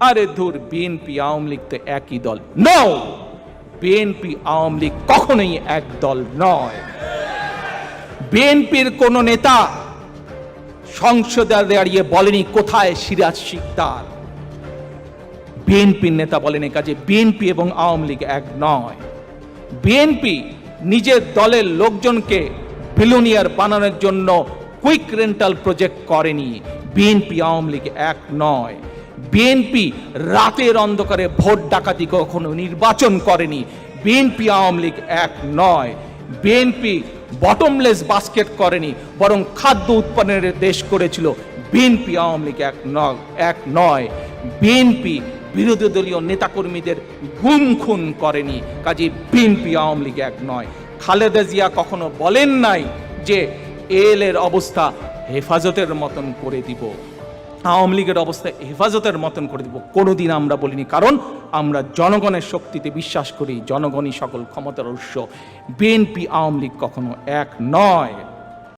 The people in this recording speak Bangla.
আরে ধুর, বিএনপি আওয়ামী লীগ তো একই দল। নো, বিএনপি আওয়ামী লীগ কখনোই এক দল নয়। বিএনপির কোন নেতা সংসদে দাঁড়িয়ে বলেনি কোথায় সিরাজ শিকদার। বিএনপির নেতা বলেন কাজে বিএনপি এবং আওয়ামী লীগ এক নয়। বিএনপি নিজের দলের লোকজনকে বিলিয়নিয়ার বানানোর জন্য কুইক রেন্টাল প্রজেক্ট করেনি। বিএনপি আওয়ামী লীগ এক নয়। বিএনপি রাতের অন্ধকারে ভোট ডাকাতি কখনো নির্বাচন করেনি। বিএনপি আওয়ামী লীগ এক নয়। বিএনপি বটমলেস বাস্কেট করেনি, বরং খাদ্য উৎপাদনের দেশ করেছিল। বিএনপি আওয়ামী লীগ এক নয়। বিএনপি বিরোধী দলীয় নেতাকর্মীদের গুম খুন করেনি, কাজে বিএনপি আওয়ামী লীগ এক নয়। খালেদা জিয়া কখনো বলেন নাই যে এর অবস্থা হেফাজতের মতন করে দিব, আওয়ামী লীগের অবস্থা হেফাজতের মতন করে দিব, কোনোদিন আমরা বলিনি। কারণ আমরা জনগণের শক্তিতে বিশ্বাস করি, জনগণই সকল ক্ষমতার উৎস। বিএনপি আওয়ামী লীগ কখনো এক নয়।